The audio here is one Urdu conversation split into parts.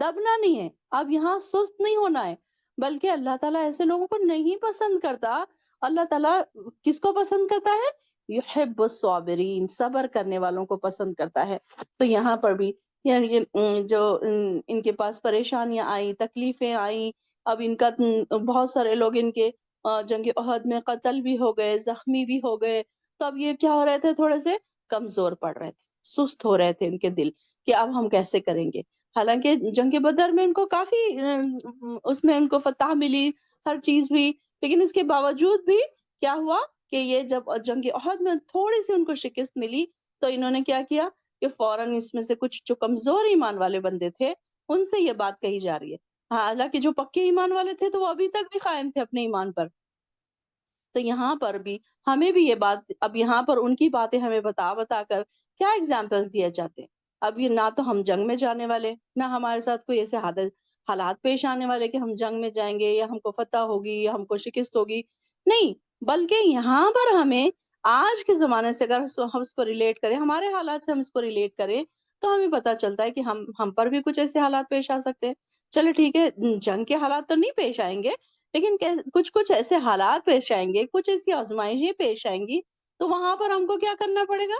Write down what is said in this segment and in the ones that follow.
دبنا نہیں ہے، اب یہاں سست نہیں ہونا ہے، بلکہ اللہ تعالیٰ ایسے لوگوں کو نہیں پسند کرتا۔ اللہ تعالیٰ کس کو پسند کرتا ہے؟ یحب الصابرین، صبر کرنے والوں کو پسند کرتا ہے۔ تو یہاں پر بھی یعنی جو ان کے پاس پریشانیاں آئی، تکلیفیں آئیں، اب ان کا بہت سارے لوگ ان کے جنگ احد میں قتل بھی ہو گئے، زخمی بھی ہو گئے، تو اب یہ کیا ہو رہے تھے، تھوڑے سے کمزور پڑ رہے تھے، سست ہو رہے تھے ان کے دل کہ اب ہم کیسے کریں گے۔ حالانکہ جنگ بدر میں ان کو کافی اس میں ان کو فتح ملی، ہر چیز ہوئی، لیکن اس کے باوجود بھی کیا ہوا کہ یہ جب جنگ احد میں تھوڑی سی ان کو شکست ملی تو انہوں نے کیا کیا کہ فوراً اس میں سے کچھ جو کمزور ایمان والے بندے تھے ان سے یہ بات کہی جا رہی ہے، حالانکہ جو پکے ایمان والے تھے تو وہ ابھی تک بھی قائم تھے اپنے ایمان پر۔ تو یہاں پر بھی ہمیں بھی یہ بات، اب یہاں پر ان کی باتیں ہمیں بتا بتا کر کیا ایگزامپلس دیے جاتے ہیں۔ اب یہ نہ تو ہم جنگ میں جانے والے، نہ ہمارے ساتھ کوئی ایسے حالات پیش آنے والے کہ ہم جنگ میں جائیں گے یا ہم کو فتح ہوگی یا ہم کو شکست ہوگی، نہیں، بلکہ یہاں پر ہمیں آج کے زمانے سے اگر ہم اس کو ریلیٹ کریں، ہمارے حالات سے ہم اس کو ریلیٹ کریں تو ہمیں پتہ چلتا ہے کہ ہم پر بھی کچھ ایسے حالات پیش آ سکتے ہیں۔ چلو ٹھیک ہے، جنگ کے حالات تو نہیں پیش آئیں گے، لیکن کچھ کچھ ایسے حالات پیش آئیں گے، کچھ ایسی آزمائشیں پیش آئیں گی، تو وہاں پر ہم کو کیا کرنا پڑے گا؟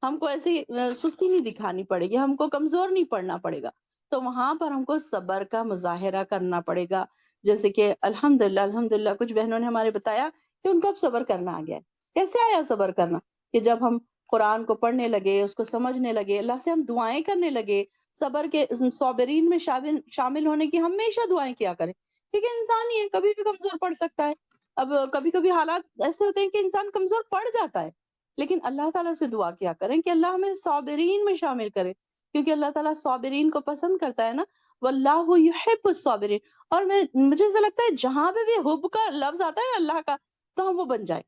ہم کو ایسی سستی نہیں دکھانی پڑے گی، ہم کو کمزور نہیں پڑنا پڑے گا، تو وہاں پر ہم کو صبر کا مظاہرہ کرنا پڑے گا۔ جیسے کہ الحمدللہ کچھ بہنوں نے ہمارے بتایا کہ ان کو اب صبر کرنا آ گیا ہے۔ کیسے آیا صبر کرنا؟ کہ جب ہم قرآن کو پڑھنے لگے، اس کو سمجھنے لگے، اللہ سے ہم دعائیں کرنے لگے، صبر کے صابرین میں شامل ہونے کی ہمیشہ دعائیں کیا کریں، کیونکہ انسان ہی ہے، کبھی بھی کمزور پڑ سکتا ہے۔ اب کبھی کبھی حالات ایسے ہوتے ہیں کہ انسان کمزور پڑ جاتا ہے، لیکن اللہ تعالیٰ سے دعا کیا کریں کہ اللہ ہمیں صابرین میں شامل کرے، کیونکہ اللہ تعالیٰ صابرین کو پسند کرتا ہے نا، واللہ یحب الصابرین۔ اور مجھے ایسا لگتا ہے جہاں پہ بھی حب کا لفظ آتا ہے اللہ کا، تو ہم وہ بن جائیں،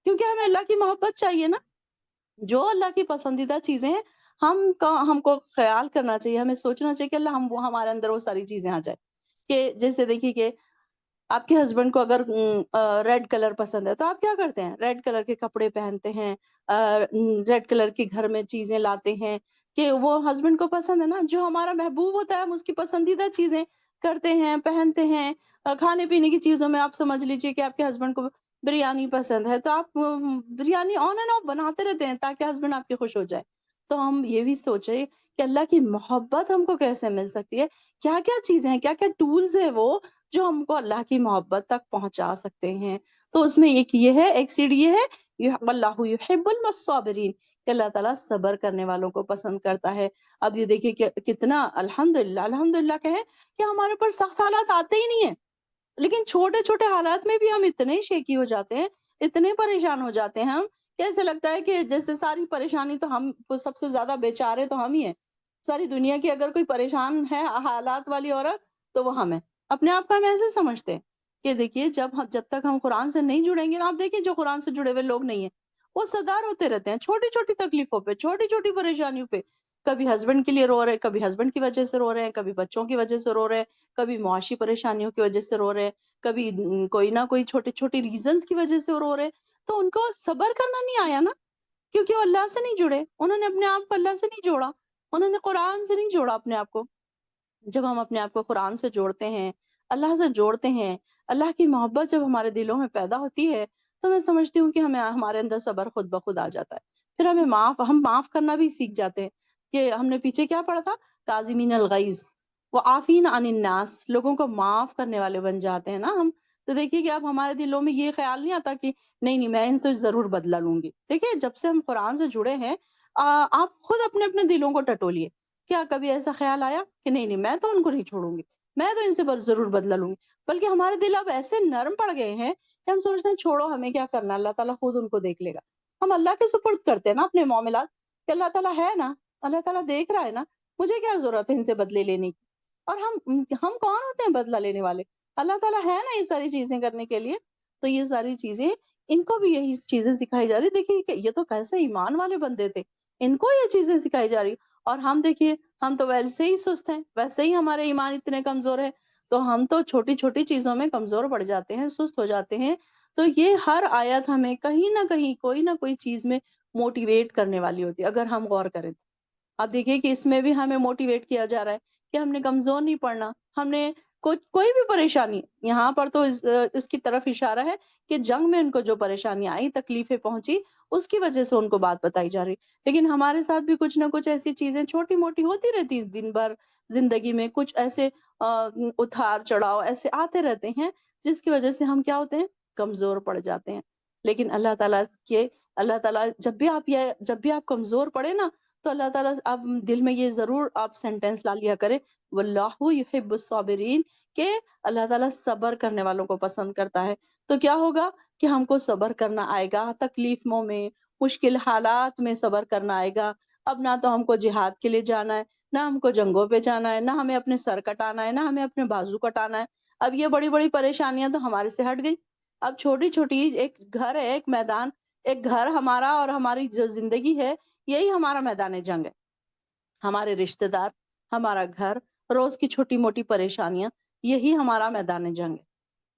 کیونکہ ہمیں اللہ کی محبت چاہیے نا، جو اللہ کی پسندیدہ چیزیں ہیں ہم کو خیال کرنا چاہیے، ہمیں سوچنا چاہیے کہ اللہ وہ ہمارے اندر وہ ساری چیزیں آ جائے۔ کہ جیسے دیکھیے کہ آپ کے ہسبینڈ کو اگر ریڈ کلر پسند ہے تو آپ کیا کرتے ہیں؟ ریڈ کلر کے کپڑے پہنتے ہیں، ریڈ کلر کی گھر میں چیزیں لاتے ہیں کہ وہ ہسبینڈ کو پسند ہے نا، جو ہمارا محبوب ہوتا ہے ہم اس کی پسندیدہ چیزیں کرتے ہیں، پہنتے ہیں۔ کھانے پینے کی چیزوں میں آپ سمجھ لیجئے کہ آپ کے ہسبینڈ کو بریانی پسند ہے تو آپ بریانی آن اینڈ آف بناتے رہتے ہیں تاکہ ہسبینڈ آپ کے خوش ہو جائے۔ تو ہم یہ بھی سوچیں کہ اللہ کی محبت ہم کو کیسے مل سکتی ہے، کیا کیا چیزیں ہیں، کیا کیا ٹولز ہیں وہ جو ہم کو اللہ کی محبت تک پہنچا سکتے ہیں۔ تو اس میں ایک یہ ہے، ایک سیڑھی یہ ہے، واللہ یحب الصابرین، کہ اللہ تعالیٰ صبر کرنے والوں کو پسند کرتا ہے۔ اب یہ دیکھیے کہ کتنا الحمدللہ کہیں کہ ہمارے اوپر سخت حالات آتے ہی نہیں ہیں، لیکن چھوٹے چھوٹے حالات میں بھی ہم اتنے شیکی ہو جاتے ہیں، اتنے پریشان ہو جاتے ہیں ہم، کہ ایسے لگتا ہے کہ جیسے ساری پریشانی تو ہم سب سے زیادہ بیچارے تو ہم ہی ہیں، ساری دنیا کی اگر کوئی پریشان ہے حالات والی عورت تو وہ ہم ہیں، اپنے آپ کو ہم ایسے سمجھتے ہیں۔ کہ دیکھیے جب تک ہم قرآن سے نہیں جڑیں گے نا، آپ دیکھیں جو قرآن سے جڑے ہوئے لوگ نہیں ہیں وہ صدار ہوتے رہتے ہیں چھوٹی چھوٹی تکلیفوں پہ، چھوٹی چھوٹی پریشانیوں پہ، کبھی ہسبینڈ کے لیے رو رہے، کبھی ہسبینڈ کی وجہ سے رو رہے ہیں، کبھی بچوں کی وجہ سے رو رہے ہیں، کبھی معاشی پریشانیوں کی وجہ سے رو رہے ہیں، کبھی کوئی نہ کوئی چھوٹی چھوٹی ریزنز کی وجہ سے رو رہے ہیں۔ تو ان کو صبر کرنا نہیں آیا نا، کیونکہ وہ اللہ سے نہیں جڑے، انہوں نے اپنے آپ کو اللہ سے نہیں جوڑا، انہوں نے قرآن سے نہیں جوڑا اپنے آپ کو۔ جب ہم اپنے آپ کو قرآن سے جوڑتے ہیں، اللہ سے جوڑتے ہیں، اللہ کی محبت جب ہمارے دلوں میں پیدا ہوتی ہے تو میں سمجھتی ہوں کہ ہمارے اندر صبر خود بخود آ جاتا ہے، پھر ہم معاف کرنا بھی سیکھ جاتے ہیں۔ کہ ہم نے پیچھے کیا پڑھا تھا، کاظمین الغیظ وعافین عن الناس، لوگوں کو معاف کرنے والے بن جاتے ہیں نا ہم۔ تو دیکھیے کہ اب ہمارے دلوں میں یہ خیال نہیں آتا کہ نہیں میں ان سے ضرور بدلہ لوں گی۔ دیکھیے جب سے ہم قرآن سے جڑے ہیں، آپ خود اپنے اپنے دلوں کو ٹٹولیے، کیا کبھی ایسا خیال آیا کہ نہیں میں تو ان کو نہیں چھوڑوں گی، میں تو ان سے ضرور بدلہ لوں گی؟ بلکہ ہمارے دل اب ایسے نرم پڑ گئے ہیں کہ ہم سوچتے ہیں چھوڑو ہمیں کیا کرنا، اللہ تعالیٰ خود ان کو دیکھ لے گا۔ ہم اللہ کے سپرد کرتے ہیں نا اپنے معاملات، کہ اللہ تعالیٰ ہے نا، اللہ تعالیٰ دیکھ رہا ہے نا، مجھے کیا ضرورت ہے ان سے بدلے لینے کی۔ اور ہم کون ہوتے ہیں بدلہ لینے والے؟ اللہ تعالیٰ ہے نا یہ ساری چیزیں کرنے کے لیے۔ تو یہ ساری چیزیں ان کو بھی یہی چیزیں سکھائی جا رہی، دیکھیے کہ یہ تو کیسے ایمان والے بندے تھے، ان کو یہ چیزیں سکھائی جا رہی، اور ہم دیکھیے ہم تو ویسے ہی سست ہیں، ویسے ہی ہمارے ایمان اتنے کمزور ہے، تو ہم تو چھوٹی چھوٹی چیزوں میں کمزور پڑ جاتے ہیں، سست ہو جاتے ہیں۔ تو یہ ہر آیت ہمیں کہیں نہ کہیں کوئی نہ کوئی چیز میں موٹیویٹ کرنے والی ہوتی ہے اگر ہم غور کریں تو۔ اب دیکھیے کہ اس میں بھی ہمیں موٹیویٹ کیا جا رہا ہے کہ ہم نے کمزور نہیں پڑنا، ہم نے کوئی بھی پریشانی، یہاں پر تو اس کی طرف اشارہ ہے کہ جنگ میں ان کو جو پریشانیاں آئی، تکلیفیں پہنچی، اس کی وجہ سے ان کو بات بتائی جا رہی۔ لیکن ہمارے ساتھ بھی کچھ نہ کچھ ایسی چیزیں چھوٹی موٹی ہوتی رہتی ہیں دن بھر زندگی میں، کچھ ایسے اتار چڑھاؤ ایسے آتے رہتے ہیں جس کی وجہ سے ہم کیا ہوتے ہیں، کمزور پڑ جاتے ہیں۔ لیکن اللہ تعالیٰ جب بھی آپ کمزور پڑے نا، تو اللہ تعالیٰ آپ دل میں یہ ضرور آپ سینٹینس لا لیا کرے، واللہ یحب الصابرین، کہ اللہ تعالیٰ صبر کرنے والوں کو پسند کرتا ہے۔ تو کیا ہوگا کہ ہم کو صبر کرنا آئے گا، تکلیفوں میں، مشکل حالات میں صبر کرنا آئے گا۔ اب نہ تو ہم کو جہاد کے لیے جانا ہے، نہ ہم کو جنگوں پہ جانا ہے، نہ ہمیں اپنے سر کٹانا ہے، نہ ہمیں اپنے بازو کٹانا ہے۔ اب یہ بڑی بڑی پریشانیاں تو ہمارے سے ہٹ گئی۔ اب چھوٹی چھوٹی ایک گھر ہے، ایک میدان، ایک گھر ہمارا اور ہماری جو زندگی ہے، یہی ہمارا میدان جنگ ہے۔ ہمارے رشتہ دار، ہمارا گھر، روز کی چھوٹی موٹی پریشانیاں، یہی ہمارا میدان جنگ ہے۔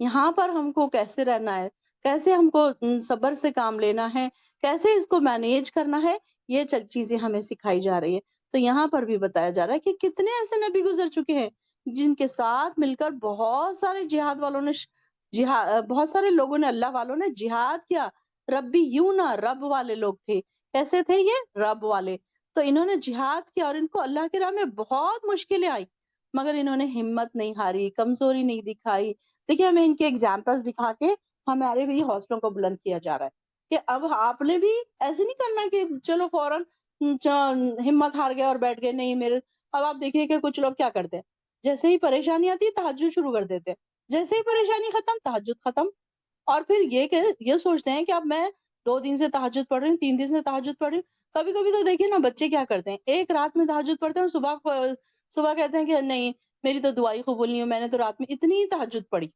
یہاں پر ہم کو کیسے رہنا ہے، کیسے ہم کو صبر سے کام لینا ہے، کیسے اس کو مینیج کرنا ہے، یہ چیزیں ہمیں سکھائی جا رہی ہے۔ تو یہاں پر بھی بتایا جا رہا ہے کہ کتنے ایسے نبی گزر چکے ہیں جن کے ساتھ مل کر بہت سارے جہاد والوں نے بہت سارے لوگوں نے، اللہ والوں نے جہاد کیا۔ ربی یوں نہ، رب والے لوگ تھے۔ کیسے تھے یہ؟ رب والے۔ تو انہوں نے جہاد کیا اور ان کو اللہ کے راہ میں بہت مشکلیں آئی، مگر انہوں نے ہمت نہیں ہاری، کمزوری نہیں دکھائی۔ دیکھیے، ہمیں ان کے ایگزامپلس دکھا کے ہمارے بھی حوصلوں کو بلند کیا جا رہا ہے کہ اب آپ نے بھی ایسے نہیں کرنا کہ چلو فوراً ہمت ہار گئے اور بیٹھ گئے، نہیں میرے۔ اب آپ دیکھیے کہ کچھ لوگ کیا کرتے ہیں، جیسے ہی پریشانی آتی ہے تہجد شروع کر دیتے ہیں، جیسے ہی پریشانی ختم تہجد ختم، اور پھر یہ سوچتے ہیں کہ اب میں 2 دن سے تہجد پڑھ رہی ہوں، 3 دن سے تہجد پڑھ رہی ہوں۔ کبھی کبھی تو دیکھیے نا، بچے کیا کرتے ہیں، ایک رات میں تہجد پڑھتے ہیں اور صبح کہتے ہیں کہ نہیں، میری تو دعائی قبول نہیں ہو، میں نے تو رات میں اتنی تہجد پڑھی۔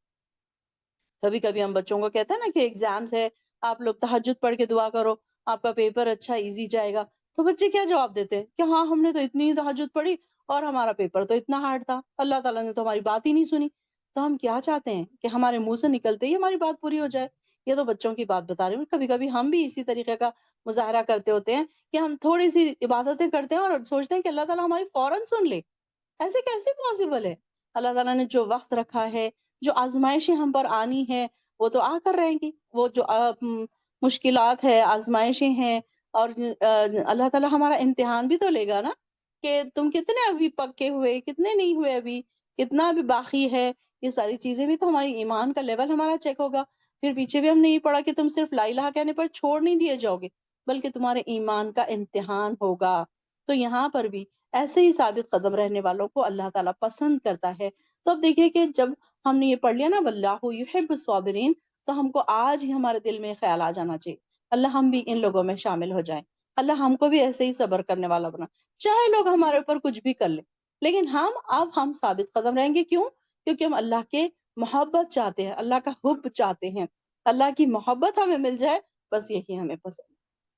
کبھی کبھی ہم بچوں کو کہتے ہیں نا کہ ایگزامس ہے، آپ لوگ تہجد پڑھ کے دعا کرو، آپ کا پیپر اچھا ایزی جائے گا۔ تو بچے کیا جواب دیتے ہیں کہ ہاں، ہم نے تو اتنی تہجد پڑھی اور ہمارا پیپر تو اتنا ہارڈ تھا، اللہ تعالیٰ نے تو ہماری بات ہی نہیں سنی۔ تو ہم کیا چاہتے ہیں کہ ہمارے منہ سے نکلتے ہی ہماری بات پوری ہو جائے؟ یہ تو بچوں کی بات بتا رہی ہوں۔ کبھی کبھی ہم بھی اسی طریقے کا مظاہرہ کرتے ہوتے ہیں کہ ہم تھوڑی سی عبادتیں کرتے ہیں اور سوچتے ہیں کہ اللہ تعالیٰ ہماری فوراً سن لے۔ ایسے کیسے پاسبل ہے؟ اللہ تعالیٰ نے جو وقت رکھا ہے، جو آزمائشیں ہم پر آنی ہے، وہ تو آ کر رہیں گی۔ وہ جو مشکلات ہے، آزمائشیں ہیں، اور اللہ تعالیٰ ہمارا امتحان بھی تو لے گا نا، کہ تم کتنے ابھی پکے ہوئے، کتنے نہیں ہوئے، ابھی کتنا ابھی باقی ہے۔ یہ ساری چیزیں بھی تو ہماری ایمان کا لیول ہمارا چیک ہوگا۔ پھر پیچھے بھی ہم نے یہ پڑھا کہ تم صرف لا الہ کہنے پر چھوڑ نہیں دیے جاؤ گے، بلکہ تمہارے ایمان کا امتحان ہوگا۔ تو یہاں پر بھی ایسے ہی ثابت قدم رہنے والوں کو اللہ تعالیٰ پسند کرتا ہے۔ تو اب دیکھیے کہ جب ہم نے یہ پڑھ لیا نا واللہ یحب الصابرین، تو ہم کو آج ہی ہمارے دل میں خیال آ جانا چاہیے، اللہ ہم بھی ان لوگوں میں شامل ہو جائیں، اللہ ہم کو بھی ایسے ہی صبر کرنے والا بنا، چاہے لوگ ہمارے اوپر کچھ بھی کر لیں، لیکن ہم ثابت قدم رہیں گے۔ کیوں؟ کیونکہ ہم اللہ کے محبت چاہتے ہیں، اللہ کا حب چاہتے ہیں، اللہ کی محبت ہمیں مل جائے، بس یہی ہمیں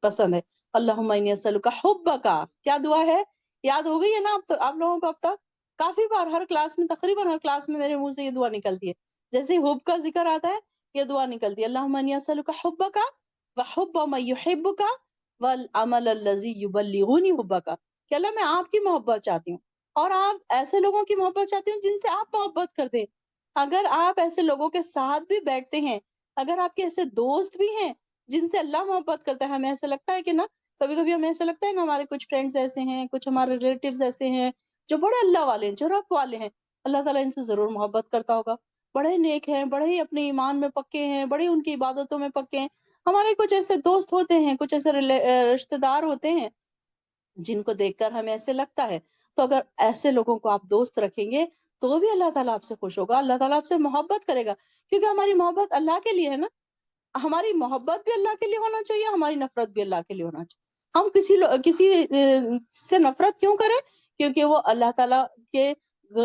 پسند ہے۔ اللہم انی اسألک حبک، کیا دعا ہے؟ یاد ہو گئی ہے نا آپ لوگوں کو اب تک؟ کافی بار ہر کلاس میں، تقریباً ہر کلاس میں میرے منہ سے یہ دعا نکلتی ہے، جیسے حب کا ذکر آتا ہے یہ دعا نکلتی ہے، اللہم انی اسألک حبک وحب من یحبک والعمل الذی یبلغنی حبک، کہ اللہ میں آپ کی محبت چاہتی ہوں اور آپ ایسے لوگوں کی محبت چاہتی ہوں جن سے آپ محبت کرتے ہیں۔ اگر آپ ایسے لوگوں کے ساتھ بھی بیٹھتے ہیں، اگر آپ کے ایسے دوست بھی ہیں جن سے اللہ محبت کرتا ہے، ہمیں ایسا لگتا ہے کہ نا، کبھی کبھی ہمیں ایسا لگتا ہے نا، ہمارے کچھ فرینڈز ایسے ہیں، کچھ ہمارے ریلیٹیوز ایسے ہیں جو بڑے اللہ والے ہیں، جو رب والے ہیں، اللہ تعالیٰ ان سے ضرور محبت کرتا ہوگا، بڑے نیک ہیں، بڑے ہی اپنے ایمان میں پکے ہیں، بڑے ان کی عبادتوں میں پکے ہیں۔ ہمارے کچھ ایسے دوست ہوتے ہیں، کچھ ایسے رشتہ دار ہوتے ہیں جن کو دیکھ کر ہمیں ایسے لگتا ہے۔ تو اگر ایسے لوگوں کو آپ دوست رکھیں گے تو بھی اللہ تعالیٰ آپ سے خوش ہوگا، اللہ تعالیٰ آپ سے محبت کرے گا، کیونکہ ہماری محبت اللہ کے لیے ہے نا۔ ہماری محبت بھی اللہ کے لیے ہونا چاہیے، ہماری نفرت بھی اللہ کے لیے ہونا چاہیے۔ ہم کسی سے نفرت کیوں کریں؟ کیونکہ وہ اللہ تعالیٰ کے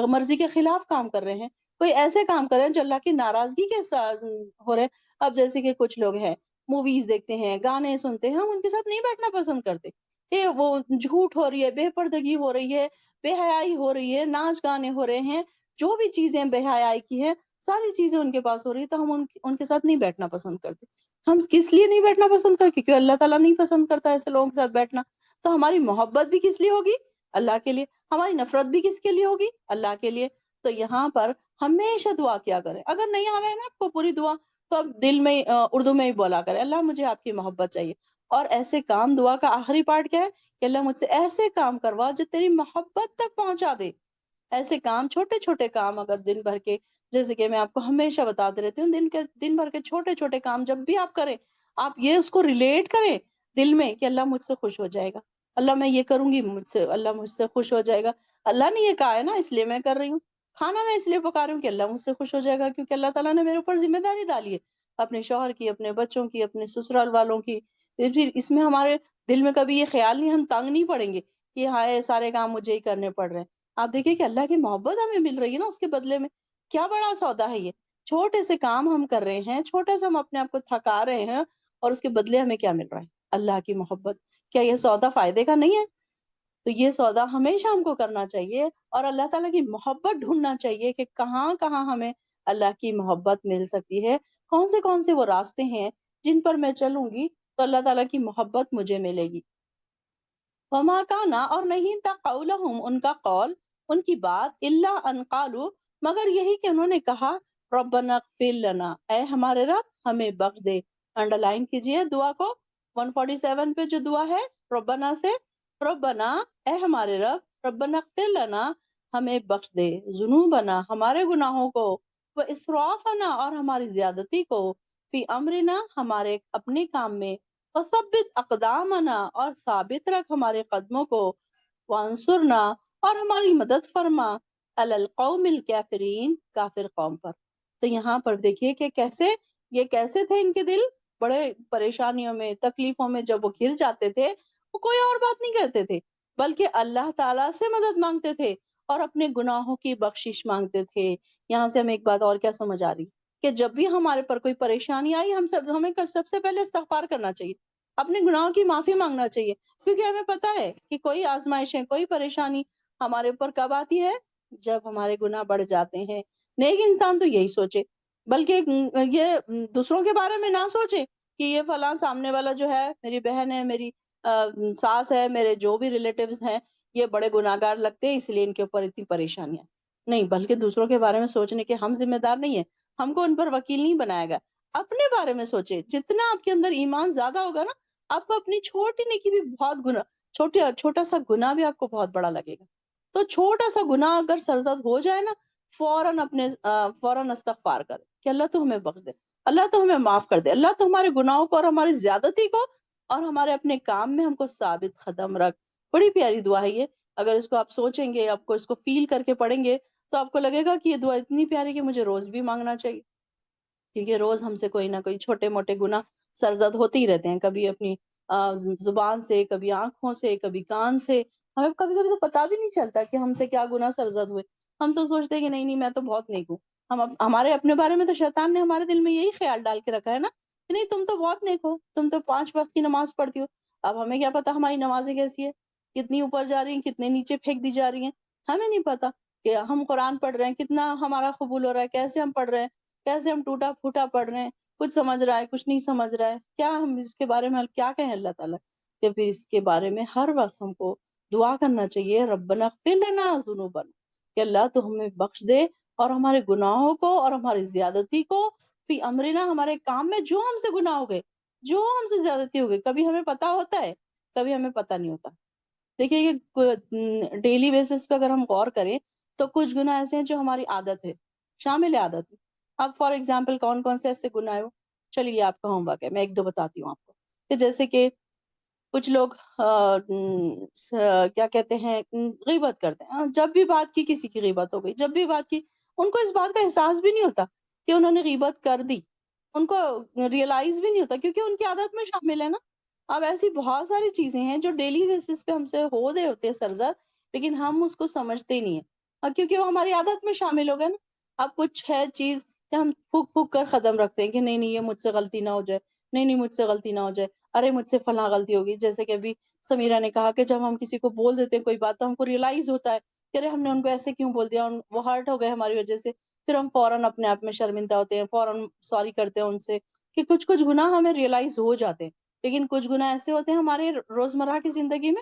مرضی کے خلاف کام کر رہے ہیں، کوئی ایسے کام کر رہے ہیں جو اللہ کی ناراضگی کے ساتھ ہو رہے ہیں۔ اب جیسے کہ کچھ لوگ ہیں، موویز دیکھتے ہیں، گانے سنتے ہیں، ہم ان کے ساتھ نہیں بیٹھنا پسند کرتے کہ وہ جھوٹ ہو رہی ہے، بے پردگی ہو رہی ہے، بے حیائی ہو رہی ہے، ناچ گانے ہو رہے ہیں، جو بھی چیزیں بے حیائی کی ہیں، ساری چیزیں ان کے پاس ہو رہی ہے، تو ہم ان کے ساتھ نہیں بیٹھنا پسند کرتے۔ ہم کس لیے نہیں بیٹھنا پسند کرتے؟ کیونکہ اللہ تعالیٰ نہیں پسند کرتا ایسے لوگوں کے ساتھ بیٹھنا۔ تو ہماری محبت بھی کس لیے ہوگی؟ اللہ کے لیے. ہماری نفرت بھی کس کے لیے ہوگی؟ اللہ کے لیے. تو یہاں پر ہمیشہ دعا کیا کریں. اگر نہیں آ رہا ہے نا آپ کو پوری دعا، تو آپ دل میں اردو میں ہی بولا کریں اللہ مجھے آپ کی محبت چاہیے. اور ایسے کام، دعا کا آخری پارٹ کیا ہے کہ اللہ مجھ سے ایسے کام کروا جو تیری محبت تک پہنچا دے. ایسے کام، چھوٹے چھوٹے کام اگر دن بھر کے، جیسے کہ میں آپ کو ہمیشہ بتاتے رہتی ہوں، دن بھر کے چھوٹے چھوٹے کام جب بھی آپ کریں، آپ یہ اس کو ریلیٹ کریں دل میں کہ اللہ مجھ سے خوش ہو جائے گا، اللہ میں یہ کروں گی اللہ مجھ سے خوش ہو جائے گا. اللہ نے یہ کہا ہے نا، اس لیے میں کر رہی ہوں. کھانا میں اس لیے پکا رہی ہوں کہ اللہ مجھ سے خوش ہو جائے گا، کیونکہ اللہ تعالیٰ نے میرے اوپر ذمہ داری ڈالی ہے اپنے شوہر کی، اپنے بچوں کی، اپنے سسرال والوں کی. پھر اس میں ہمارے دل میں کبھی یہ خیال نہیں، ہم تنگ نہیں پڑیں گے کہ ہاں یہ سارے کام مجھے ہی کرنے پڑ رہے ہیں. آپ دیکھیں کہ اللہ کی محبت ہمیں مل رہی ہے نا اس کے بدلے میں. کیا بڑا سودا ہے یہ. چھوٹے سے کام ہم کر رہے ہیں، چھوٹا سا ہم اپنے آپ کو تھکا رہے ہیں، اور اس کے بدلے ہمیں کیا مل رہا ہے؟ اللہ کی محبت. کیا یہ سودا فائدے کا نہیں ہے؟ تو یہ سودا ہمیشہ ہم کو کرنا چاہیے، اور اللہ تعالیٰ کی محبت ڈھونڈنا چاہیے کہ کہاں کہاں ہمیں اللہ کی محبت مل سکتی ہے، کون سے وہ راستے ہیں جن پر میں چلوں گی تو اللہ تعالیٰ کی محبت مجھے ملے گی. وما کانا، اور نہیں تھا، قولہم، ان کا قول، ان کی بات، الا ان قالوا، مگر یہی کہ انہوں نے کہا ربنا اغفر لنا، اے ہمارے رب ہمیں بخش دے. انڈر لائن کیجئے دعا کو، 147 پہ جو دعا ہے ربنا سے، ربنا اے ہمارے رب، ربنا اغفر لنا ہمیں بخش دے، ذنوبنا ہمارے گناہوں کو، و اسرافنا اور ہماری زیادتی کو، فی امرنا ہمارے اپنے کام میں، وثبت اقدامنا اور ثابت رکھ ہمارے قدموں کو، وانصرنا اور ہماری مدد فرما، علی القوم الکافرین کافر قوم پر. تو یہاں پر دیکھیے کہ کیسے تھے ان کے دل، بڑے پریشانیوں میں، تکلیفوں میں جب وہ گر جاتے تھے، وہ کوئی اور بات نہیں کرتے تھے بلکہ اللہ تعالیٰ سے مدد مانگتے تھے اور اپنے گناہوں کی بخشش مانگتے تھے. یہاں سے ہمیں ایک بات اور کیا سمجھ آ رہی کہ جب بھی ہمارے پر کوئی پریشانی آئی، ہمیں سب سے پہلے استغفار کرنا چاہیے، اپنے گناہوں کی معافی مانگنا چاہیے. کیونکہ ہمیں پتا ہے کہ کوئی آزمائش ہے، کوئی پریشانی ہمارے اوپر کب آتی ہے؟ جب ہمارے گناہ بڑھ جاتے ہیں. نیک انسان تو یہی سوچے، بلکہ یہ دوسروں کے بارے میں نہ سوچے کہ یہ فلاں سامنے والا جو ہے، میری بہن ہے، میری ساس ہے، میرے جو بھی ریلیٹیوز ہیں، یہ بڑے گناہگار لگتے ہیں اس لیے ان کے اوپر اتنی پریشانیاں. نہیں، بلکہ دوسروں کے بارے میں سوچنے کے ہم ذمہ دار نہیں ہیں، ہم کو ان پر وکیل نہیں بنایا گیا. اپنے بارے میں سوچے، جتنا آپ کے اندر ایمان زیادہ ہوگا نا، آپ کو اپنی چھوٹی نیکی بھی بہت چھوٹا سا گناہ بھی آپ کو بہت بڑا لگے گا. تو چھوٹا سا گناہ اگر سرزد ہو جائے نا، فوراً استغفار کر کہ اللہ تو ہمیں بخش دے، اللہ تو ہمیں معاف کر دے، اللہ تو ہمارے گناہوں کو اور ہماری زیادتی کو اور ہمارے اپنے کام میں ہم کو ثابت قدم رکھ. بڑی پیاری دعا ہے یہ. اگر اس کو آپ سوچیں گے، آپ کو اس کو فیل کر کے پڑھیں گے، تو آپ کو لگے گا کہ یہ دعا اتنی پیاری کہ مجھے روز بھی مانگنا چاہیے. کیونکہ روز ہم سے کوئی نہ کوئی چھوٹے موٹے گناہ سرزد ہوتے ہی رہتے ہیں، کبھی اپنی زبان سے، کبھی آنکھوں سے، کبھی کان سے. ہمیں کبھی کبھی تو پتا بھی نہیں چلتا کہ ہم سے کیا گناہ سرزد ہوئے. ہم تو سوچتے ہیں کہ نہیں میں تو بہت نیک ہوں. ہمارے اپنے بارے میں تو شیطان نے ہمارے دل میں یہی خیال ڈال کے رکھا ہے نا کہ نہیں تم تو بہت نیک ہو، تم تو 5 وقت کی نماز پڑھتی ہو. اب ہمیں کیا پتا ہماری نمازیں کیسی ہے، کتنی اوپر جا رہی ہیں، کتنے نیچے پھینک دی جا رہی ہیں. ہمیں نہیں پتا کہ ہم قرآن پڑھ رہے ہیں کتنا ہمارا قبول ہو رہا ہے، کیسے ہم پڑھ رہے ہیں، کیسے ہم ٹوٹا پھوٹا پڑھ رہے ہیں، کچھ سمجھ رہا ہے، کچھ نہیں سمجھ رہا ہے. کیا ہم اس کے بارے میں کیا کہیں اللہ تعالیٰ کہ پھر اس کے بارے میں ہر وقت ہم کو دعا کرنا چاہیے، ربنا اغفر لنا ذنوبنا، کہ اللہ تو ہمیں بخش دے اور ہمارے گناہوں کو اور ہماری زیادتی کو، فی امرنا ہمارے کام میں جو ہم سے گناہ ہو گئے، جو ہم سے زیادتی ہو گئی. کبھی ہمیں پتا ہوتا ہے، کبھی ہمیں پتا نہیں ہوتا. دیکھیے کہ ڈیلی بیسس پہ اگر ہم غور کریں تو کچھ گناہ ایسے ہیں جو ہماری عادت ہے، شامل عادت ہے. اب فار ایگزامپل کون سے ایسے گناہ ہو، چلیے آپ کا ہوم ورک ہے، میں 1 2 بتاتی ہوں آپ کو. کہ جیسے کہ کچھ لوگ کیا کہتے ہیں، غیبت کرتے ہیں. جب بھی بات کی، کسی کی غیبت ہو گئی، جب بھی بات کی، ان کو اس بات کا احساس بھی نہیں ہوتا کہ انہوں نے غیبت کر دی، ان کو ریئلائز بھی نہیں ہوتا کیونکہ ان کی عادت میں شامل ہے نا. اب ایسی بہت ساری چیزیں ہیں جو ڈیلی بیسس پہ ہم سے ہو رہے ہوتے ہیں سرزد، لیکن ہم اس کو سمجھتے ہی نہیں ہیں، اور کیونکہ وہ ہماری عادت میں شامل ہو گئے نا. اب کچھ ہے چیز کہ ہم پھک پھک کر ختم رکھتے ہیں کہ نہیں یہ مجھ سے غلطی نہ ہو جائے، نہیں مجھ سے غلطی نہ ہو جائے، ارے مجھ سے فلاں غلطی ہوگی. جیسے کہ ابھی سمیرہ نے کہا کہ جب ہم کسی کو بول دیتے ہیں کوئی بات تو ہم کو ریئلائز ہوتا ہے کہ ارے ہم نے ان کو ایسے کیوں بول دیا، وہ ہرٹ ہو گئے ہماری وجہ سے. پھر ہم فوراً اپنے آپ میں شرمندہ ہوتے ہیں، فوراً سوری کرتے ہیں ان سے، کہ کچھ گناہ ہمیں ریئلائز ہو جاتے ہیں. لیکن کچھ گناہ ایسے ہوتے ہیں ہمارے روزمرہ کی زندگی میں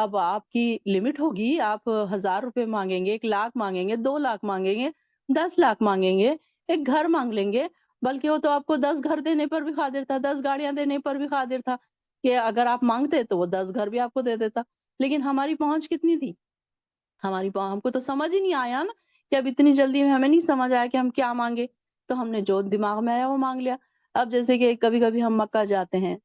اب آپ کی لمٹ ہوگی، آپ 1000 روپے مانگیں گے، 1 لاکھ مانگیں گے، 2 لاکھ مانگیں گے، 10 لاکھ مانگیں گے، ایک گھر مانگ لیں گے، بلکہ وہ تو آپ کو 10 گھر دینے پر بھی قادر تھا، 10 گاڑیاں دینے پر بھی قادر تھا، کہ اگر آپ مانگتے تو وہ 10 گھر بھی آپ کو دے دیتا۔ لیکن ہماری پہنچ کتنی تھی؟ ہم کو تو سمجھ ہی نہیں آیا نا، کہ اب اتنی جلدی میں ہمیں نہیں سمجھ آیا کہ ہم کیا مانگے، تو ہم نے جو دماغ میں آیا وہ مانگ لیا۔ اب جیسے کہ کبھی کبھی ہم مکہ جاتے ہیں،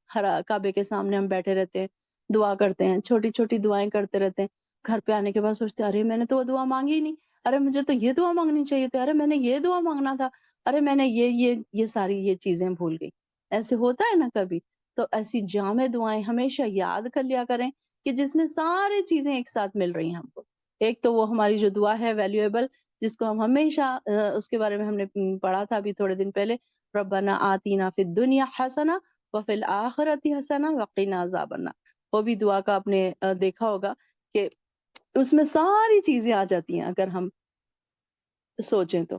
کعبے کے سامنے ہم بیٹھے رہتے ہیں، دعا کرتے ہیں، چھوٹی چھوٹی دعائیں کرتے رہتے ہیں، گھر پہ آنے کے بعد سوچتے ہیں ارے میں نے تو وہ دعا مانگی ہی نہیں، ارے مجھے تو یہ دعا مانگنی چاہیے تھی، ارے میں نے یہ دعا مانگنا تھا، ارے میں نے یہ ساری یہ چیزیں بھول گئی۔ ایسے ہوتا ہے نا کبھی، تو ایسی جامع دعائیں ہمیشہ یاد کر لیا کریں، کہ جس میں ساری چیزیں ایک ساتھ مل رہی ہیں ہم کو۔ ایک تو وہ ہماری جو دعا ہے ویلیویبل، جس کو ہم ہمیشہ اس کے بارے میں ہم نے پڑھا تھا ابھی تھوڑے دن پہلے، ربنا آتینا فی الدنیا حسنہ وفی الآخرۃ حسنہ وقنا عذاب النار۔ وہ بھی دعا کا آپ نے دیکھا ہوگا کہ اس میں ساری چیزیں آ جاتی ہیں اگر ہم سوچیں تو۔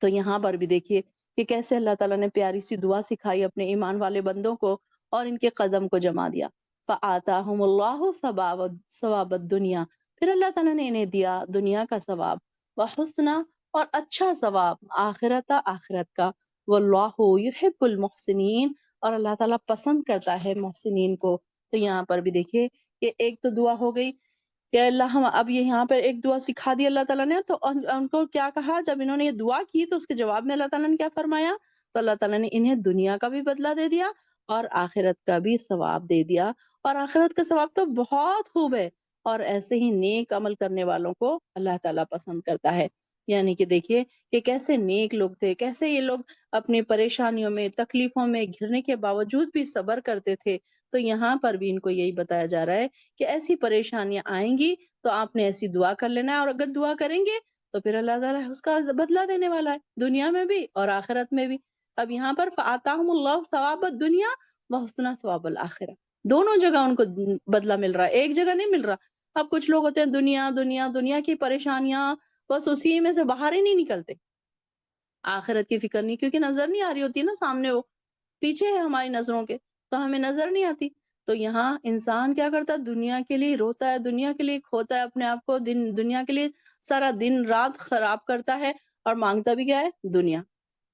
تو یہاں پر بھی دیکھیے کہ کیسے اللہ تعالیٰ نے پیاری سی دعا سکھائی اپنے ایمان والے بندوں کو، اور ان کے قدم کو جما دیا۔ فَآتَاهُمُ اللَّهُ ثواب الدنیا، پھر اللہ تعالیٰ نے انہیں دیا دنیا کا ثواب، وحسنہ اور اچھا ثواب، آخرت کا، واللہ یحب المحسنین، اور اللہ تعالیٰ پسند کرتا ہے محسنین کو۔ تو یہاں پر بھی دیکھیے کہ ایک تو دعا ہو گئی کہ اللہ ہم اب یہ یہاں پہ ایک دعا سکھا دی اللہ تعالیٰ نے، تو ان کو کیا کہا جب انہوں نے یہ دعا کی تو اس کے جواب میں اللہ تعالیٰ نے کیا فرمایا؟ تو اللہ تعالیٰ نے انہیں دنیا کا بھی بدلہ دے دیا اور آخرت کا بھی ثواب دے دیا، اور آخرت کا ثواب تو بہت خوب ہے، اور ایسے ہی نیک عمل کرنے والوں کو اللہ تعالیٰ پسند کرتا ہے۔ یعنی کہ دیکھیے کہ کیسے نیک لوگ تھے، کیسے یہ لوگ اپنی پریشانیوں میں، تکلیفوں میں گھرنے کے باوجود بھی صبر کرتے تھے۔ تو یہاں پر بھی ان کو یہی بتایا جا رہا ہے کہ ایسی پریشانیاں آئیں گی تو آپ نے ایسی دعا کر لینا ہے، اور اگر دعا کریں گے تو پھر اللہ تعالیٰ اس کا بدلہ دینے والا ہے، دنیا میں بھی اور آخرت میں بھی۔ اب یہاں پر فَآتَاهُمُ اللَّهُ ثَوَابَ الدُّنْيَا وَحُسْنَ ثواب الآخرہ، دونوں جگہ ان کو بدلہ مل رہا ہے، ایک جگہ نہیں مل رہا۔ اب کچھ لوگ ہوتے ہیں دنیا دنیا دنیا کی پریشانیاں، بس اسی میں سے باہر ہی نہیں نکلتے، آخرت کی فکر نہیں، کیونکہ نظر نہیں آ رہی ہوتی نا سامنے، وہ پیچھے ہے ہماری نظروں کے، تو ہمیں نظر نہیں آتی۔ تو یہاں انسان کیا کرتا ہے؟ دنیا کے لیے روتا ہے، دنیا کے لیے کھوتا ہے اپنے آپ کو، دنیا کے لیے سارا دن رات خراب کرتا ہے، اور مانگتا بھی کیا ہے؟ دنیا۔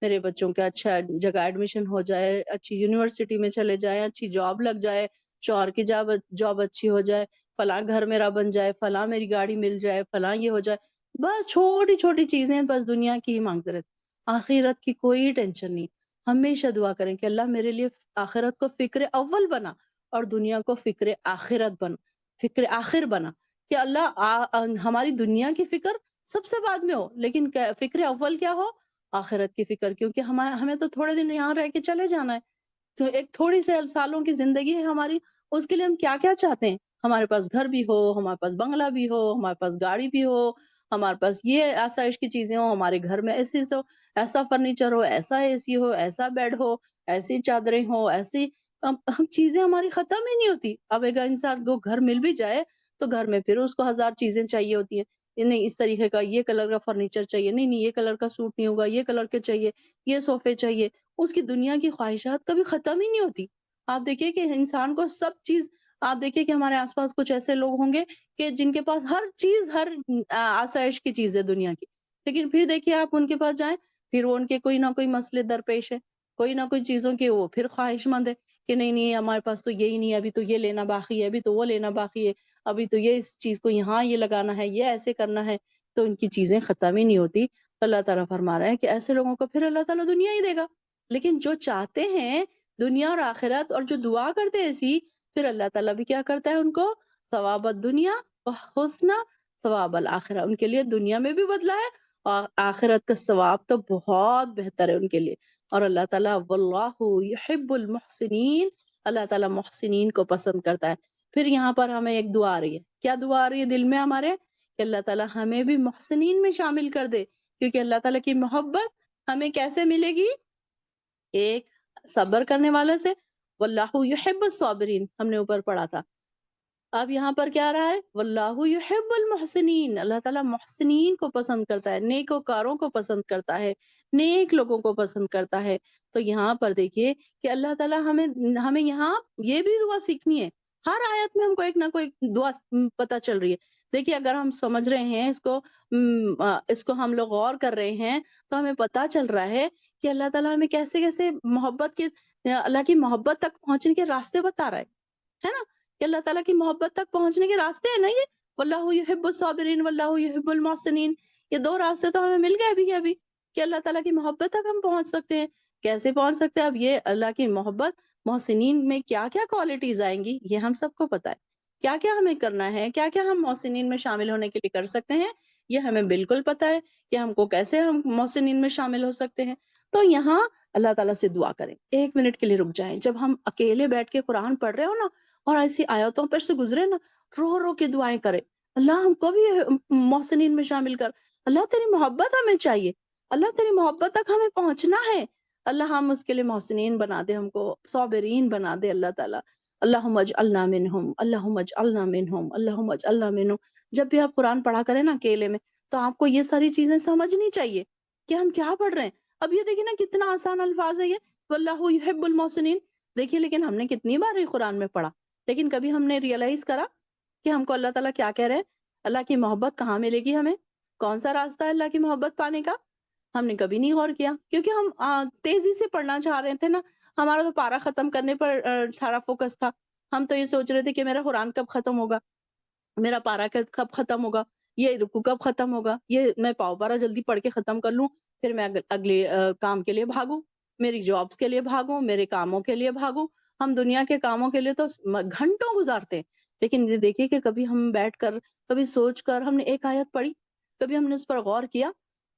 میرے بچوں کا اچھا جگہ ایڈمیشن ہو جائے، اچھی یونیورسٹی میں چلے جائیں، اچھی جاب لگ جائے، شوہر کی جاب اچھی ہو جائے، فلاں گھر میرا بن جائے، فلاں میری گاڑی مل جائے، فلاں یہ ہو جائے، بس چھوٹی چھوٹی چیزیں بس دنیا کی ہی مانگتے رہتے، آخرت کی کوئی ٹینشن نہیں۔ ہمیشہ دعا کریں کہ اللہ میرے لیے آخرت کو فکر اول بنا، اور دنیا کو فکر آخرت بنا، فکر آخر بنا، کہ اللہ ہماری دنیا کی فکر سب سے بعد میں ہو، لیکن فکر اول کیا ہو؟ آخرت کی فکر، کیونکہ ہمیں تو تھوڑے دن یہاں رہ کے چلے جانا ہے، تو ایک تھوڑی سے سالوں کی زندگی ہے ہماری، اس کے لیے ہم کیا کیا چاہتے ہیں؟ ہمارے پاس گھر بھی ہو، ہمارے پاس بنگلہ بھی ہو، ہمارے پاس گاڑی بھی ہو، ہمارے پاس یہ آسائش کی چیزیں ہو، ہمارے گھر میں ایسا فرنیچر ہو، ایسا اے سی ہو، ایسا بیڈ ہو، ایسی چادریں ہو، ایسی ہم چیزیں ہماری ختم ہی نہیں ہوتی۔ اب اگر انسان کو گھر مل بھی جائے تو گھر میں پھر اس کو 1000 چیزیں چاہیے ہوتی ہیں، یہ نہیں اس طریقے کا یہ کلر کا فرنیچر چاہیے، نہیں نہیں یہ کلر کا سوٹ نہیں ہوگا، یہ کلر کے چاہیے، یہ صوفے چاہیے، اس کی دنیا کی خواہشات کبھی ختم ہی نہیں ہوتی۔ آپ دیکھیے کہ انسان کو سب چیز، آپ دیکھیے کہ ہمارے آس پاس کچھ ایسے لوگ ہوں گے کہ جن کے پاس ہر چیز، ہر آسائش کی چیز ہے دنیا کی، لیکن پھر دیکھیے آپ ان کے پاس جائیں، پھر وہ ان کے کوئی نہ کوئی مسئلے درپیش ہے، کوئی نہ کوئی چیزوں کے وہ پھر خواہش مند ہے کہ نہیں نہیں ہمارے پاس تو یہی نہیں ہے، ابھی تو یہ لینا باقی ہے، ابھی تو وہ لینا باقی ہے، ابھی تو یہ اس چیز کو یہاں یہ لگانا ہے، یہ ایسے کرنا ہے، تو ان کی چیزیں ختم ہی نہیں ہوتی۔ تو اللہ تعالیٰ فرما رہا ہے کہ ایسے لوگوں کو پھر اللہ تعالیٰ دنیا ہی دے گا، لیکن جو چاہتے ہیں دنیا اور آخرت اور جو دعا کرتے ہیں ایسی، پھر اللہ تعالیٰ بھی کیا کرتا ہے ان کو؟ ثواب الدنیا و حسنہ ثواب الآخرہ، ان کے لیے دنیا میں بھی بدلا ہے، اور آخرت کا ثواب تو بہت بہتر ہے ان کے لیے۔ اور اللہ تعالیٰ واللہ یحب المحسنین، اللہ تعالیٰ محسنین کو پسند کرتا ہے۔ پھر یہاں پر ہمیں ایک دعا آ رہی ہے، کیا دعا آ رہی ہے دل میں ہمارے؟ کہ اللہ تعالیٰ ہمیں بھی محسنین میں شامل کر دے، کیونکہ اللہ تعالیٰ کی محبت ہمیں کیسے ملے گی؟ ایک، صبر کرنے والے سے، واللہ یحب الصابرین ہم نے اوپر پڑھا تھا۔ اب یہاں پر کیا آ رہا ہے؟ واللہ یحب المحسنین، اللہ تعالیٰ محسنین کو پسند کرتا ہے، نیکوکاروں کو پسند کرتا ہے، نیک لوگوں کو پسند کرتا ہے۔ تو یہاں پر دیکھیے کہ اللہ تعالیٰ ہمیں یہاں یہ بھی دعا سیکھنی ہے ہر آیت میں ہم کو ایک نہ کوئی دعا پتہ چل رہی ہے۔ دیکھیے اگر ہم سمجھ رہے ہیں اس کو ہم لوگ غور کر رہے ہیں تو ہمیں پتہ چل رہا ہے کہ اللہ تعالیٰ ہمیں کیسے-کیسے محبت کے اللہ کی محبت تک پہنچنے کے راستے بتا رہا ہے نا؟ کہ اللہ تعالیٰ کی محبت تک پہنچنے کے راستے ہیں نا یہ، واللہ یحب الصابرین واللہ یحب المحسنین، یہ 2 راستے تو ہمیں مل گئے ابھی کہ اللہ تعالیٰ کی محبت تک ہم پہنچ سکتے ہیں۔ کیسے پہنچ سکتے ہیں؟ اب یہ اللہ کی محبت، محسنین میں کیا-کیا کوالٹیز آئیں گی یہ ہم سب کو پتہ ہے۔ کیا-کیا ہمیں کرنا ہے، کیا-کیا ہم محسنین میں شامل ہونے کے لیے کر سکتے ہیں، یہ ہمیں بالکل پتہ ہے کہ ہم کو کیسے ہم محسنین میں شامل ہو سکتے ہیں۔ تو یہاں اللہ تعالیٰ سے دعا کریں، 1 منٹ کے لیے رک جائیں۔ جب ہم اکیلے بیٹھ کے قرآن پڑھ رہے ہو نا اور ایسی آیتوں پر سے گزرے نا، رو رو کے دعائیں کریں، اللہ ہم کو بھی محسنین میں شامل کر، اللہ تیری محبت ہمیں چاہیے، اللہ تیری محبت تک ہمیں پہنچنا ہے، اللہ ہم اس کے لیے محسنین بنا دے، ہم کو صابرین بنا دے اللہ تعالیٰ۔ اللہم اجعلنا منہم، اللہم اجعلنا منہم، اللہم اجعلنا منہم۔ جب بھی آپ قرآن پڑھا کریں نا اکیلے میں تو آپ کو یہ ساری چیزیں سمجھنی چاہیے کہ ہم کیا پڑھ رہے ہیں۔ اب یہ دیکھیں نا کتنا آسان الفاظ ہے یہ، واللہ یحب المحسنین۔ دیکھیے لیکن ہم نے کتنی بار یہ قرآن میں پڑھا، لیکن کبھی ہم نے ریئلائز کرا کہ ہم کو اللہ تعالیٰ کیا کہہ رہے ہیں، اللہ کی محبت کہاں ملے گی ہمیں، کون سا راستہ ہے اللہ کی محبت پانے کا؟ ہم نے کبھی نہیں غور کیا کیونکہ ہم تیزی سے پڑھنا چاہ رہے تھے نا، ہمارا تو پارا ختم کرنے پر سارا فوکس تھا۔ ہم تو یہ سوچ رہے تھے کہ میرا قرآن کب ختم ہوگا، میرا پارا کب ختم ہوگا، یہ رکوع کب ختم ہوگا، یہ میں پاؤ پارا جلدی پڑھ کے ختم کر لوں، پھر میں اگلے کام کے لیے بھاگوں، میری جابس کے لیے بھاگوں، میرے کاموں کے لیے بھاگوں۔ ہم دنیا کے کاموں کے لیے تو گھنٹوں گزارتے ہیں، لیکن یہ دیکھیے کہ کبھی ہم بیٹھ کر، کبھی سوچ کر ہم نے ایک آیت پڑھی، کبھی ہم نے اس پر غور کیا،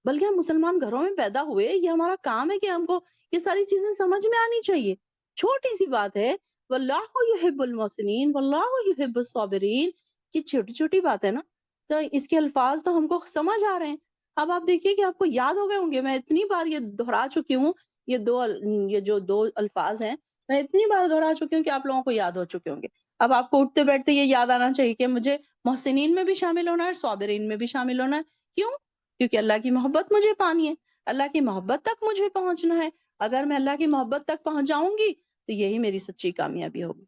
بلکہ ہم مسلمان گھروں میں پیدا ہوئے، یہ ہمارا کام ہے کہ ہم کو یہ ساری چیزیں سمجھ میں آنی چاہیے۔ چھوٹی سی بات ہے، واللہ یحب المحسنین واللہ یحب الصابرین، یہ چھوٹی چھوٹی بات ہے نا، تو اس کے الفاظ تو ہم کو سمجھ آ رہے ہیں۔ اب آپ دیکھیے کہ آپ کو یاد ہو گئے ہوں گے، میں اتنی بار یہ دہرا چکی ہوں، یہ جو 2 الفاظ ہیں میں اتنی بار دہرا چکی ہوں کہ آپ لوگوں کو یاد ہو چکے ہوں گے۔ اب آپ کو اٹھتے بیٹھتے یہ یاد آنا چاہیے کہ مجھے محسنین میں بھی شامل ہونا ہے، صابرین میں بھی شامل ہونا ہے۔ کیوں؟ کیونکہ اللہ کی محبت مجھے پانی ہے، اللہ کی محبت تک مجھے پہنچنا ہے۔ اگر میں اللہ کی محبت تک پہنچ جاؤں گی تو یہی میری سچی کامیابی ہوگی،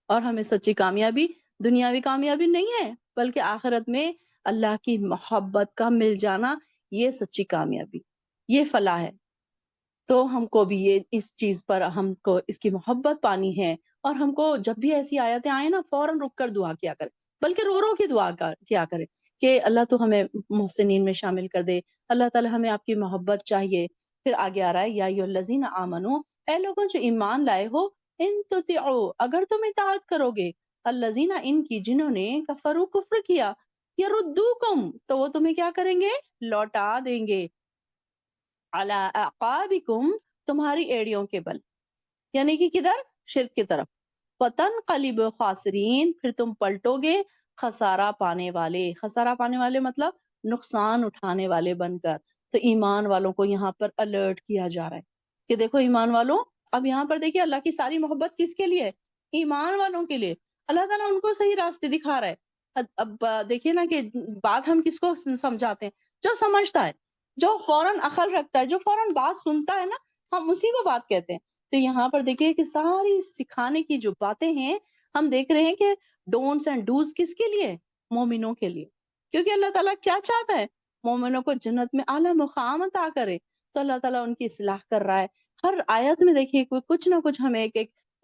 اور ہمیں سچی کامیابی دنیاوی کامیابی نہیں ہے بلکہ آخرت میں اللہ کی محبت کا مل جانا، یہ سچی کامیابی، یہ فلاح ہے۔ تو ہم کو بھی یہ اس چیز پر ہم کو اس کی محبت پانی ہے، اور ہم کو جب بھی ایسی آیتیں آئیں نا فوراً رک کر دعا کیا کرے، بلکہ رو رو کے دعا کیا کرے کہ اللہ تو ہمیں محسنین میں شامل کر دے، اللہ تعالی ہمیں آپ کی محبت چاہیے۔ پھر آگے آ رہا ہے یا ایھا الذین آمنو، اے لوگوں جو ایمان لائے ہو، ان تطیعوا، اگر تم اطاعت کرو گے، الذین ان کی جنہوں نے کفروا کفر کیا، یردوکم تو وہ تمہیں کیا کریں گے، لوٹا دیں گے، علی اعقابکم تمہاری ایڑیوں کے بل، یعنی کہ کدھر، شرک کی طرف، فتنقلب خاسرین پھر تم پلٹو گے خسارہ پانے والے، خسارہ پانے والے مطلب نقصان اٹھانے والے بن کر۔ تو ایمان والوں کو یہاں پر الرٹ کیا جا رہا ہے کہ دیکھو ایمان والوں، اب یہاں پر دیکھیے اللہ کی ساری محبت کس کے لیے ہے، ایمان والوں کے لیے، اللہ تعالیٰ ان کو صحیح راستے دکھا رہا ہے۔ اب دیکھیے نا کہ بات ہم کس کو سمجھاتے ہیں، جو سمجھتا ہے، جو فوراً عقل رکھتا ہے، جو فوراً بات سنتا ہے نا، ہم اسی کو بات کہتے ہیں۔ تو یہاں پر دیکھیے کہ ساری سکھانے کی جو باتیں ہیں، ہم دیکھ رہے ہیں کہ ڈونٹس اینڈ ڈوز کس کے لیے، مومنوں کے لیے، کیونکہ اللہ تعالیٰ کیا چاہتا ہے، مومنوں کو جنت میں اعلیٰ مقام عطا کرے، تو اللہ تعالیٰ ان کی اصلاح کر رہا ہے۔ ہر آیت میں دیکھیے کچھ نہ کچھ ہمیں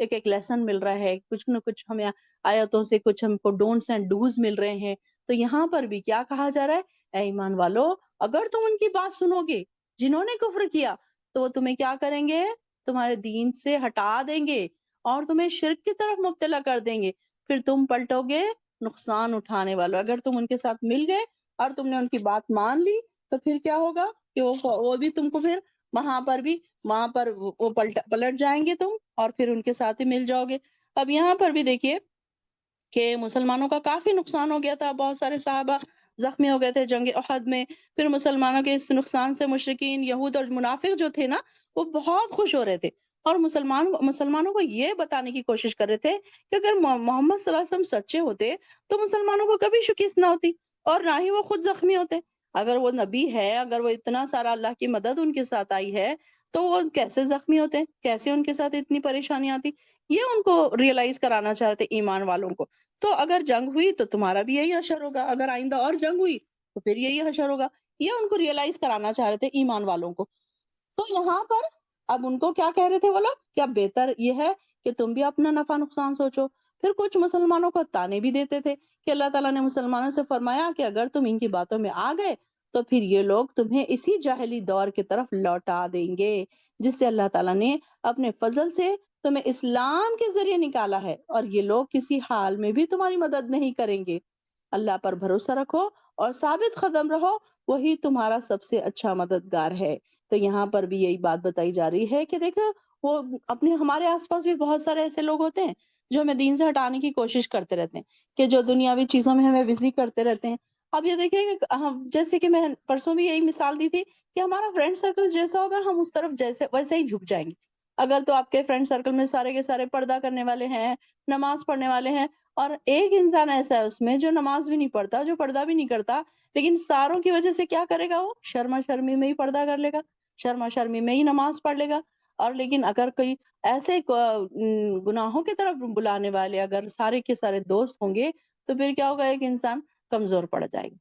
ایک لیسن مل رہا ہے، کچھ نہ کچھ ہمیں آیتوں سے کچھ ہم کو ڈونٹس اینڈ ڈوز مل رہے ہیں۔ تو یہاں پر بھی کیا کہا جا رہا ہے، اے ایمان والو، اگر تم ان کی بات سنو گے، جنہوں نے کفر کیا، تو وہ تمہیں کیا کریں گے، تمہارے دین سے ہٹا دیں گے اور تمہیں شرک کی طرف مبتلا کر دیں گے، پھر تم پلٹو گے نقصان اٹھانے والوں۔ اگر تم ان کے ساتھ مل گئے اور تم نے ان کی بات مان لی تو پھر کیا ہوگا کہ وہ بھی تم کو پھر وہاں پر وہ پلٹ جائیں گے تم، اور پھر ان کے ساتھ ہی مل جاؤ گے۔ اب یہاں پر بھی دیکھیے کہ مسلمانوں کا کافی نقصان ہو گیا تھا، بہت سارے صحابہ زخمی ہو گئے تھے جنگ احد میں۔ پھر مسلمانوں کے اس نقصان سے مشرکین یہود اور منافق جو تھے نا، وہ بہت خوش ہو رہے تھے، اور مسلمانوں کو یہ بتانے کی کوشش کر رہے تھے کہ اگر محمد صلی اللہ علیہ وسلم سچے ہوتے تو مسلمانوں کو کبھی شکست نہ ہوتی اور نہ ہی وہ خود زخمی ہوتے۔ اگر وہ نبی ہے، اگر وہ اتنا سارا اللہ کی مدد ان کے ساتھ آئی ہے، تو وہ کیسے زخمی ہوتے ہیں، کیسے ان کے ساتھ اتنی پریشانی آتی، یہ ان کو ریئلائز کرانا چاہتے ایمان والوں کو۔ تو اگر جنگ ہوئی تو تمہارا بھی یہی حشر ہوگا، اگر آئندہ اور جنگ ہوئی تو پھر یہی حشر ہوگا، یہ ان کو ریئلائز کرانا چاہ رہے تھے ایمان والوں کو۔ تو یہاں پر اب ان کو کیا کہہ رہے تھے وہ لوگ، کیا بہتر یہ ہے کہ تم بھی اپنا نفع نقصان سوچو۔ پھر کچھ مسلمانوں کو تانے بھی دیتے تھے کہ اللہ تعالیٰ نے مسلمانوں سے فرمایا کہ اگر تم ان کی باتوں میں آ گئے تو پھر یہ لوگ تمہیں اسی جاہلی دور کی طرف لوٹا دیں گے جس سے اللہ تعالیٰ نے اپنے فضل سے تمہیں اسلام کے ذریعے نکالا ہے، اور یہ لوگ کسی حال میں بھی تمہاری مدد نہیں کریں گے۔ اللہ پر بھروسہ رکھو اور ثابت قدم رہو، وہی تمہارا سب سے اچھا مددگار ہے۔ تو یہاں پر بھی یہی بات بتائی جا رہی ہے کہ دیکھو، وہ اپنے ہمارے آس پاس بھی بہت سارے ایسے لوگ ہوتے ہیں جو ہمیں دین سے ہٹانے کی کوشش کرتے رہتے ہیں، کہ جو دنیاوی چیزوں میں ہمیں بزی کرتے رہتے ہیں۔ اب یہ دیکھیں کہ جیسے کہ میں پرسوں بھی یہی مثال دی تھی کہ ہمارا فرینڈ سرکل جیسا ہوگا ہم اس طرف جیسے ویسے ہی جھک جائیں گے۔ اگر تو آپ کے فرینڈ سرکل میں سارے کے سارے پردہ کرنے والے ہیں، نماز پڑھنے والے ہیں، اور ایک انسان ایسا ہے اس میں جو نماز بھی نہیں پڑھتا، جو پردہ بھی نہیں کرتا، لیکن ساروں کی وجہ سے کیا کرے گا، وہ شرما شرمی میں ہی پردہ کر لے گا، شرما شرمی میں ہی نماز پڑھ لے گا۔ اور لیکن اگر کوئی ایسے گناہوں کی طرف بلانے والے اگر سارے کے سارے دوست ہوں گے تو پھر کیا ہوگا، ایک انسان کمزور پڑ جائے گا،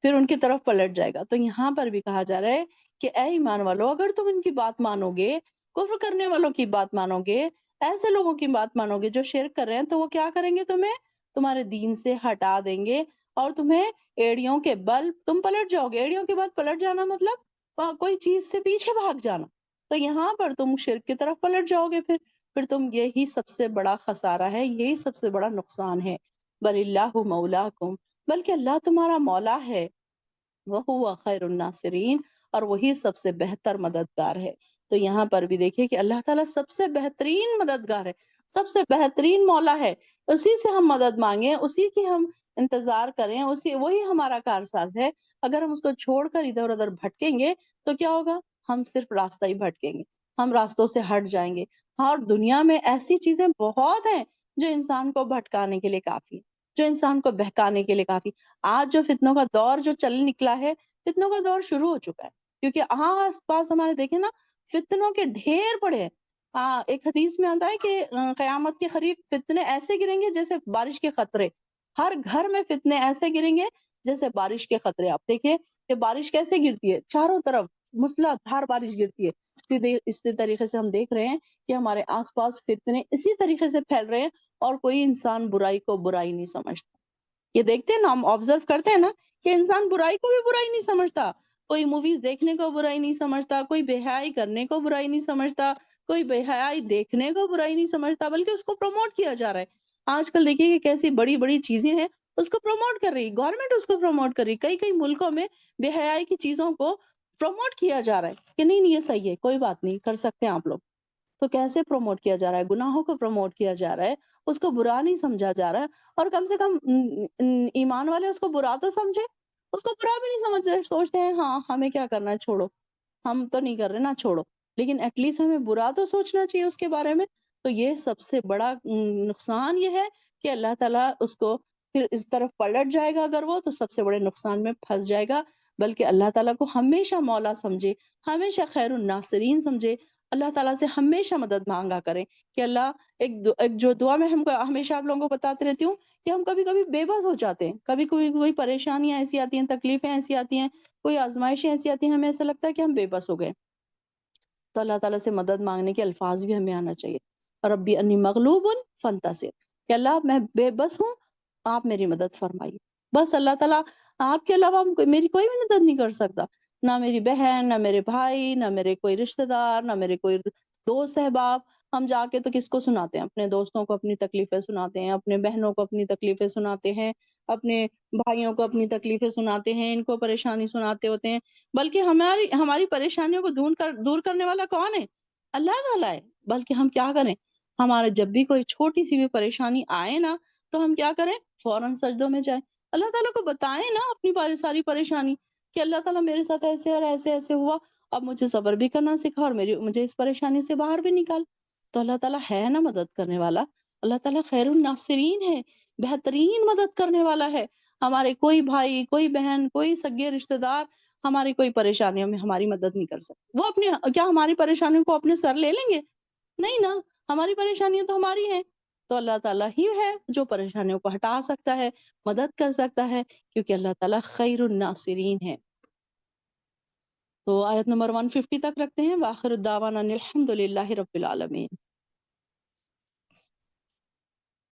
پھر ان کی طرف پلٹ جائے گا۔ تو یہاں پر بھی کہا جا رہا ہے کہ اے ایمان والو، اگر تم ان کی بات مانو گے، کفر کرنے والوں کی بات مانو گے، ایسے لوگوں کی بات مانو گے جو شرک کر رہے ہیں، تو وہ کیا کریں گے، تمہیں تمہارے دین سے ہٹا دیں گے اور تمہیں ایڑیوں کے بل تم پلٹ جاؤ گے۔ ایڑیوں کے بعد پلٹ جانا مطلب کوئی چیز سے پیچھے بھاگ جانا۔ تو یہاں پر تم شرک کی طرف پلٹ جاؤ گے، پھر تم یہی سب سے بڑا خسارہ ہے، یہی سب سے بڑا نقصان ہے۔ بل اللہ مولاکم، بلکہ اللہ تمہارا مولا ہے، وَهُوَ خَيْرُ النَّاصِرِينَ، اور وہی سب سے بہتر مددگار ہے۔ تو یہاں پر بھی دیکھیں کہ اللہ تعالیٰ سب سے بہترین مددگار ہے، سب سے بہترین مولا ہے، اسی سے ہم مدد مانگیں، اسی کی ہم انتظار کریں، وہی ہمارا کارساز ہے۔ اگر ہم اس کو چھوڑ کر ادھر ادھر بھٹکیں گے تو کیا ہوگا، ہم صرف راستہ ہی بھٹکیں گے، ہم راستوں سے ہٹ جائیں گے۔ ہاں، اور دنیا میں ایسی چیزیں بہت ہیں جو انسان کو بھٹکانے کے لیے کافی، جو انسان کو بہکانے کے لیے کافی۔ آج جو فتنوں کا دور جو چل نکلا ہے، فتنوں کا دور شروع ہو چکا ہے، کیونکہ آس پاس ہمارے دیکھیں نا، فتنوں کے ڈھیر پڑے ہیں۔ ایک حدیث میں آتا ہے کہ قیامت کے قریب فتنے ایسے گریں گے جیسے بارش کے قطرے، ہر گھر میں فتنے ایسے گریں گے جیسے بارش کے قطرے۔ آپ دیکھیں کہ بارش کیسے گرتی ہے، چاروں طرف موسلا دھار بارش گرتی ہے۔ اسی طریقے سے ہم دیکھ رہے ہیں کہ ہمارے آس پاس فتنے اسی طریقے سے پھیل رہے ہیں، اور کوئی انسان برائی کو برائی نہیں سمجھتا۔ یہ دیکھتے ہیں نا، ہم آبزرو کرتے ہیں نا کہ انسان برائی کو بھی برائی نہیں سمجھتا، کوئی موویز دیکھنے کو برائی نہیں سمجھتا، کوئی بے حیائی کرنے کو برائی نہیں سمجھتا، کوئی بے حیائی دیکھنے کو برائی نہیں سمجھتا، بلکہ اس کو پروموٹ کیا جا رہا ہے۔ آج کل دیکھیے کہ کیسی بڑی بڑی چیزیں ہیں، اس کو پروموٹ کر رہی گورنمنٹ، اس کو پروموٹ کر رہی، کئی کئی ملکوں میں بے حیائی کی چیزوں کو پروموٹ کیا جا رہا ہے کہ نہیں نہیں، یہ صحیح ہے، کوئی بات نہیں، کر سکتے ہیں آپ لوگ۔ تو کیسے پروموٹ کیا جا رہا ہے، گناہوں کو پروموٹ کیا جا رہا ہے، اس کو برا نہیں سمجھا جا رہا ہے۔ اور کم سے کم ایمان والے اس کو برا تو سمجھے، اس کو برا بھی نہیں سمجھتے، سوچتے ہیں ہاں ہمیں کیا کرنا ہے، چھوڑو، ہم تو نہیں کر رہے نا، چھوڑو۔ لیکن ایٹ لیسٹ ہمیں برا تو سوچنا چاہیے اس کے بارے میں۔ تو یہ سب سے بڑا نقصان یہ ہے کہ اللہ تعالیٰ اس کو پھر اس طرف پلٹ جائے گا، اگر وہ تو سب سے بڑے نقصان میں پھنس جائے گا۔ بلکہ اللہ تعالیٰ کو ہمیشہ مولا سمجھے، ہمیشہ خیر الناصرین سمجھے، اللہ تعالیٰ سے ہمیشہ مدد مانگا کریں کہ اللہ ایک جو دعا میں ہم کو ہمیشہ آپ لوگوں کو بتاتے رہتی ہوں کہ ہم کبھی کبھی بے بس ہو جاتے ہیں، کبھی کبھی کوئی پریشانیاں ایسی آتی ہیں، تکلیفیں ایسی آتی ہیں، کوئی آزمائشیں ایسی آتی ہیں، ہمیں ایسا لگتا ہے کہ ہم بے بس ہو گئے، تو اللہ تعالیٰ سے مدد مانگنے کے الفاظ بھی ہمیں آنا چاہیے۔ ربی انی مغلوب فانتصر، کہ اللہ میں بے بس ہوں، آپ میری مدد فرمائیے۔ بس اللہ تعالیٰ، آپ کے علاوہ میری کوئی بھی مدد نہیں کر سکتا، نہ میری بہن، نہ میرے بھائی، نہ میرے کوئی رشتہ دار، نہ میرے کوئی دوست احباب۔ ہم جا کے تو کس کو سناتے ہیں، اپنے دوستوں کو اپنی تکلیفیں سناتے ہیں، اپنے بہنوں کو اپنی تکلیفیں سناتے ہیں، اپنے بھائیوں کو اپنی تکلیفیں سناتے ہیں، ان کو پریشانی سناتے ہوتے ہیں۔ بلکہ ہماری پریشانیوں کو دور کرنے والا کون ہے؟ اللہ تعالیٰ ہے۔ بلکہ ہم کیا کریں، ہمارے جب بھی کوئی چھوٹی سی بھی پریشانی آئے نا، تو ہم کیا کریں، فوراً سجدوں میں جائیں، اللہ تعالیٰ کو بتائیں نا اپنی ساری پریشانی کہ اللہ تعالیٰ میرے ساتھ ایسے اور ایسے ایسے ہوا، اب مجھے صبر بھی کرنا سکھا اور مجھے اس پریشانی سے باہر بھی نکال۔ تو اللہ تعالیٰ ہے نا مدد کرنے والا، اللہ تعالیٰ خیر الناصرین ہے، بہترین مدد کرنے والا ہے۔ ہمارے کوئی بھائی، کوئی بہن، کوئی سگے رشتہ دار ہماری کوئی پریشانیوں میں ہماری مدد نہیں کر سکتے۔ وہ اپنی کیا ہماری پریشانیوں کو اپنے سر لے لیں گے؟ نہیں نا، ہماری پریشانیاں تو ہماری ہیں۔ تو اللہ تعالیٰ ہی ہے جو پریشانیوں کو ہٹا سکتا ہے، مدد کر سکتا ہے، کیونکہ اللہ تعالیٰ خیر الناصرین ہے۔ تو آیت نمبر 150 تک رکھتے ہیں۔ وآخر الدعوانا ان الحمد للہ رب العالمین۔